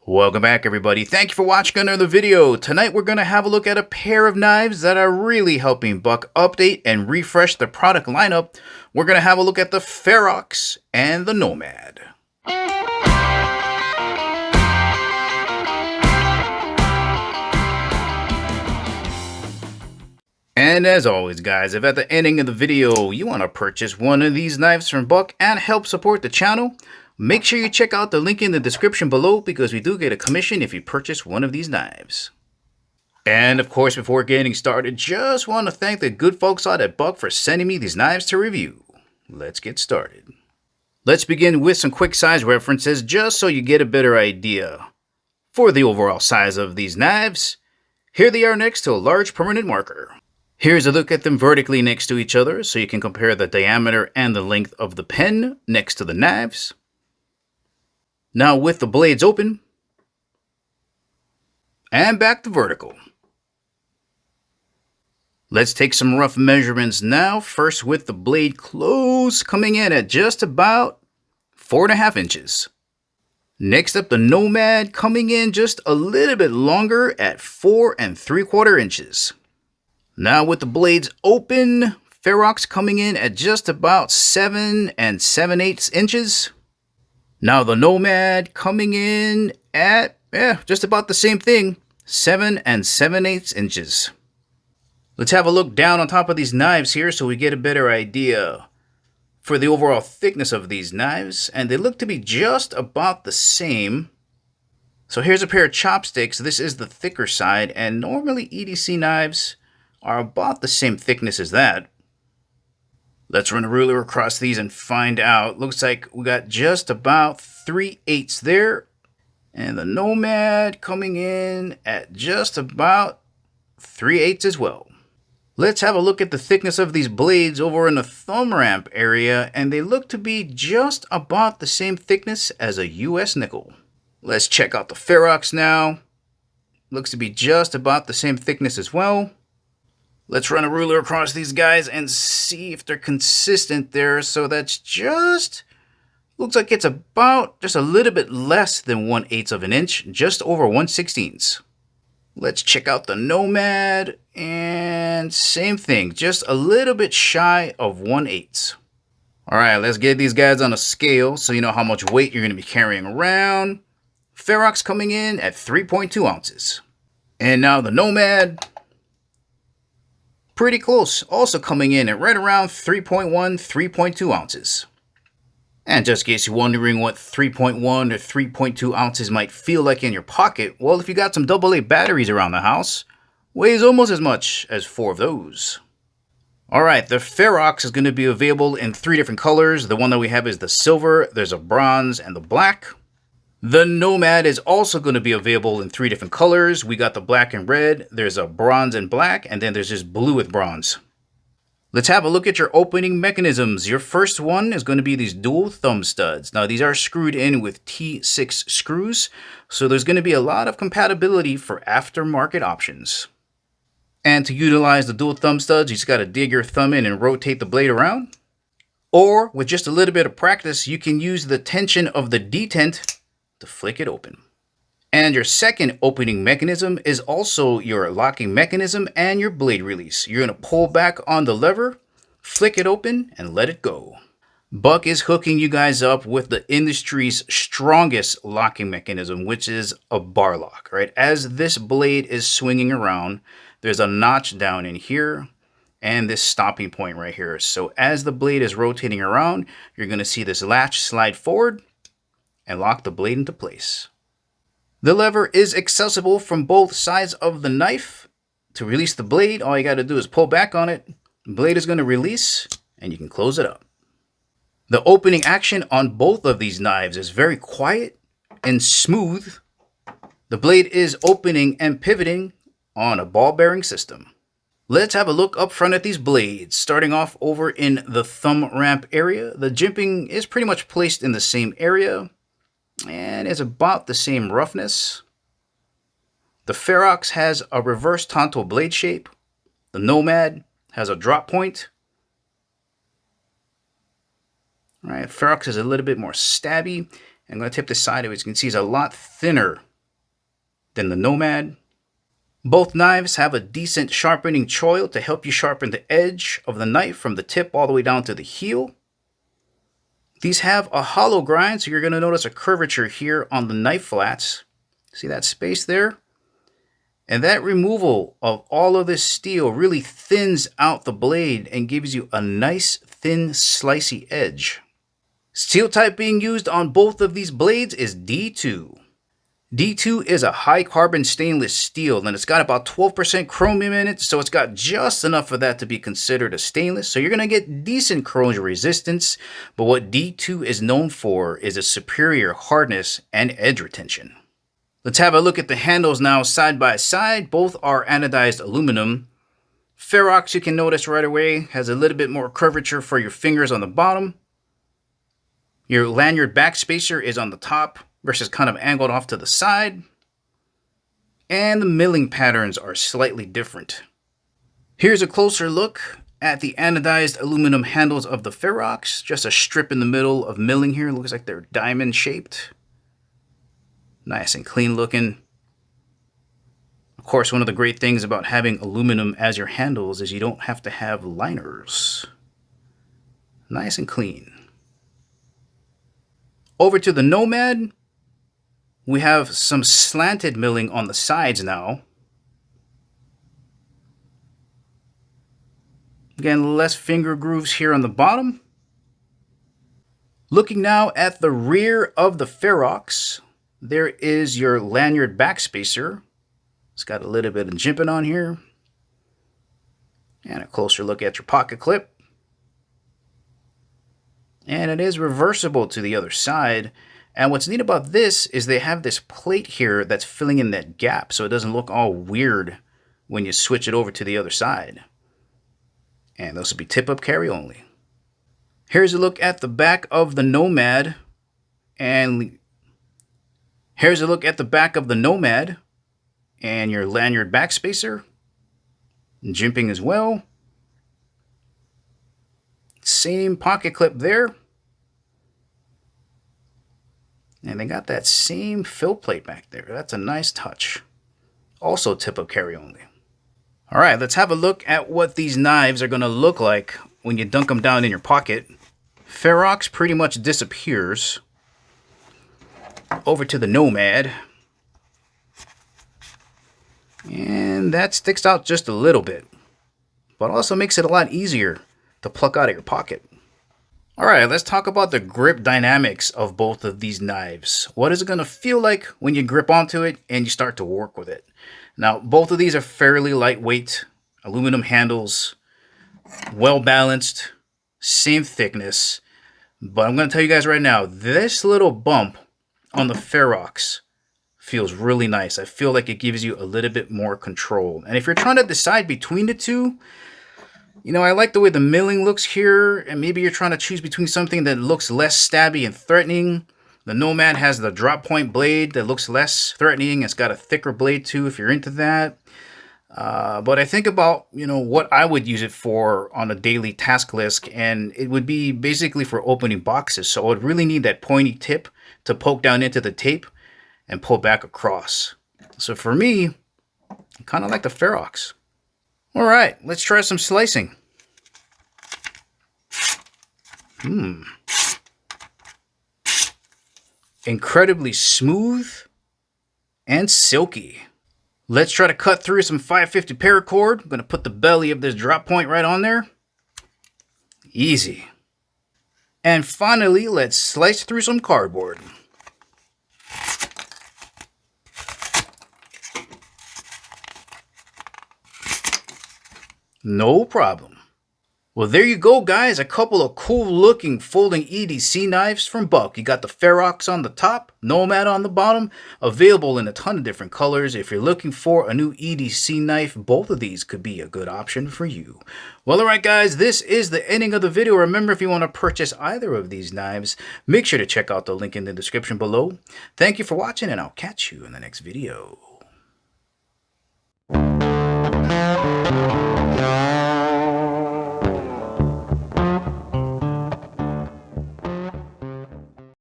Welcome back, everybody. Thank you for watching another video. Tonight we're going to have a look at a pair of knives that are really helping Buck update and refresh the product lineup. We're going to have a look at the Ferrox and the Nomad. And as always, guys, if at the ending of the video you want to purchase one of these knives from Buck and help support the channel, make sure you check out the link in the description below because we do get a commission if you purchase one of these knives. And of course, before getting started, just want to thank the good folks out at Buck for sending me these knives to review. Let's get started. Let's begin with some quick size references just so you get a better idea. For the overall size of these knives, here they are next to a large permanent marker. Here's a look at them vertically next to each other so you can compare the diameter and the length of the pen next to the knives. Now with the blades open, and back to vertical. Let's take some rough measurements now, first with the blade close, coming in at just about 4.5 inches. Next up, the Nomad coming in just a little bit longer at 4 3/4 inches. Now with the blades open, Ferrox coming in at just about 7 7/8 inches. Now the Nomad coming in at, just about the same thing, 7 7/8 inches. Let's have a look down on top of these knives here so we get a better idea for the overall thickness of these knives, and they look to be just about the same. So here's a pair of chopsticks. This is the thicker side, and normally EDC knives are about the same thickness as that. Let's run a ruler across these and find out. Looks like we got just about 3/8 there. And the Nomad coming in at just about 3/8 as well. Let's have a look at the thickness of these blades over in the thumb ramp area, and they look to be just about the same thickness as a US nickel. Let's check out the Ferrox now. Looks to be just about the same thickness as well. Let's run a ruler across these guys and see if they're consistent there. So that's just, looks like it's about just a little bit less than 1/8 of an inch, just over 1/16. Let's check out the Nomad, and same thing, just a little bit shy of 1/8. All right, let's get these guys on a scale so you know how much weight you're going to be carrying around. Ferrox coming in at 3.2 ounces. And now the Nomad, pretty close, also coming in at right around 3.1, 3.2 ounces. And just in case you're wondering what 3.1 or 3.2 ounces might feel like in your pocket, well, if you got some AA batteries around the house, weighs almost as much as 4 of those. Alright, the Ferrox is going to be available in 3 different colors. The one that we have is the silver, there's a bronze, and the black. The Nomad is also going to be available in 3 different colors. We got the black and red, there's a bronze and black, and then there's just blue with bronze. Let's have a look at your opening mechanisms. Your first one is going to be these dual thumb studs. Now these are screwed in with T6 screws, so there's going to be a lot of compatibility for aftermarket options. And to utilize the dual thumb studs, you just got to dig your thumb in and rotate the blade around. Or with just a little bit of practice, you can use the tension of the detent to flick it open. And your second opening mechanism is also your locking mechanism and your blade release. You're going to pull back on the lever, flick it open, and let it go. Buck is hooking you guys up with the industry's strongest locking mechanism, which is a bar lock, right? As this blade is swinging around, there's a notch down in here and this stopping point right here. So as the blade is rotating around, you're going to see this latch slide forward and lock the blade into place. The lever is accessible from both sides of the knife. To release the blade, all you got to do is pull back on it. The blade is going to release and you can close it up. The opening action on both of these knives is very quiet and smooth. The blade is opening and pivoting on a ball bearing system. Let's have a look up front at these blades. Starting off over in the thumb ramp area, the jimping is pretty much placed in the same area and is about the same roughness. The Ferrox has a reverse tonto blade shape. The Nomad has a drop point. All right, Ferrox is a little bit more stabby. I'm going to tip this sideways. You can see it's a lot thinner than the Nomad. Both knives have a decent sharpening choil to help you sharpen the edge of the knife from the tip all the way down to the heel. These have a hollow grind, so you're going to notice a curvature here on the knife flats. See that space there? And that removal of all of this steel really thins out the blade and gives you a nice thin slicey edge. Steel type being used on both of these blades is D2. D2 is a high carbon stainless steel, and it's got about 12% chromium in it, so it's got just enough of that to be considered a stainless. So you're going to get decent corrosion resistance, but what D2 is known for is a superior hardness and edge retention. Let's have a look at the handles now side by side. Both are anodized aluminum. Ferrox, you can notice right away, has a little bit more curvature for your fingers on the bottom. Your lanyard back spacer is on the top versus kind of angled off to the side. And the milling patterns are slightly different. Here's a closer look at the anodized aluminum handles of the Ferrox. Just a strip in the middle of milling here. Looks like they're diamond shaped. Nice and clean looking. Of course, one of the great things about having aluminum as your handles is you don't have to have liners. Nice and clean. Over to the Nomad. We have some slanted milling on the sides now. Again, less finger grooves here on the bottom. Looking now at the rear of the Ferrox, there is your lanyard back spacer. It's got a little bit of jimping on here. And a closer look at your pocket clip. And it is reversible to the other side. And what's neat about this is they have this plate here that's filling in that gap, so it doesn't look all weird when you switch it over to the other side. And those will be tip-up carry only. Here's a look at the back of the Nomad. And here's a look at the back of the Nomad and your lanyard back spacer. And jimping as well. Same pocket clip there. And they got that same fill plate back there. That's a nice touch. Also tip-up carry only. All right, let's have a look at what these knives are going to look like when you dunk them down in your pocket. Ferrox pretty much disappears. Over to the Nomad. And that sticks out just a little bit. But also makes it a lot easier to pluck out of your pocket. Alright, let's talk about the grip dynamics of both of these knives. What is it going to feel like when you grip onto it and you start to work with it? Now, both of these are fairly lightweight aluminum handles, well balanced, same thickness. But I'm going to tell you guys right now, this little bump on the Ferrox feels really nice. I feel like it gives you a little bit more control. And if you're trying to decide between the two, you know, I like the way the milling looks here, and maybe you're trying to choose between something that looks less stabby and threatening. The Nomad has the drop point blade that looks less threatening. It's got a thicker blade too if you're into that. But I think about, you know, what I would use it for on a daily task list, and it would be basically for opening boxes. So I would really need that pointy tip to poke down into the tape and pull back across. So for me, I kind of like the Ferrox. All right, let's try some slicing. Incredibly smooth and silky. Let's try to cut through some 550 paracord. I'm going to put the belly of this drop point right on there. Easy. And finally, let's slice through some cardboard. No problem. Well, there you go, guys. A couple of cool looking folding EDC knives from Buck. You got the Ferrox on the top, Nomad on the bottom, available in a ton of different colors. If you're looking for a new EDC knife, both of these could be a good option for you. Well, alright guys, this is the ending of the video. Remember, if you want to purchase either of these knives, make sure to check out the link in the description below. Thank you for watching, and I'll catch you in the next video.